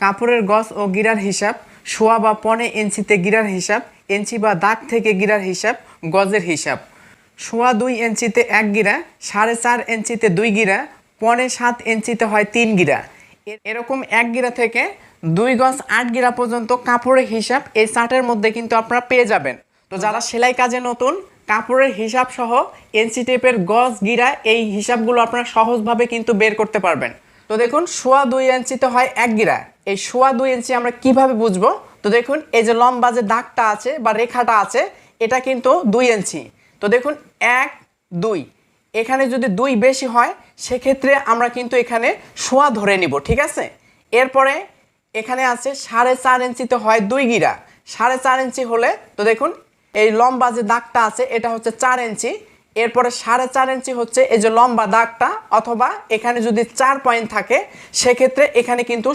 কাপড়ের গজ ও গিরার হিসাব, সোয়া বা পনে ইঞ্চিতে গিরার হিসাব, ইঞ্চি বা দাগ থেকে গিরার হিসাব, গজের হিসাব। সোয়া 2 ইঞ্চিতে 1 গিরা, 4.5 ইঞ্চিতে 2 গিরা, পনে 7 ইঞ্চিতে হয় 3 গিরা। এরকম 1 গিরা থেকে 2 গজ 8 গিরা পর্যন্ত কাপড়ের হিসাব এই চার্টের মধ্যে কিন্তু আপনারা পেয়ে যাবেন। তো যারা সেলাই কাজে নতুন, কাপড়ের হিসাব সহ ইঞ্চি টেপের গজ গিরা এই হিসাবগুলো আপনারা সহজভাবে কিন্তু বের করতে পারবেন। তো দেখুন সোয়া 2 ইঞ্চিতে হয় 1 গিরা। এই সোয়া 2 ইঞ্চি আমরা কিভাবে বুঝবো? তো দেখুন এই যে লম্বা যে দাগটা আছে বা রেখাটা আছে এটা কিন্তু 2 ইঞ্চি। তো দেখুন 1 2, এখানে যদি 2 বেশি হয় সেক্ষেত্রে আমরা কিন্তু এখানে সোয়া ধরে নিব, ঠিক আছে। এরপরে এখানে আছে 4.5 ইঞ্চিতে হয় 2 গিরা। 4.5 ইঞ্চি হলে তো দেখুন এই লম্বা যে দাগটা আছে এটা হচ্ছে 4 ইঞ্চি। এরপরে 4.5 ইঞ্চি হচ্ছে এই যে লম্বা দাগটা, অথবা এখানে যদি 4 পয়েন্ট থাকে সেক্ষেত্রে এখানে কিন্তু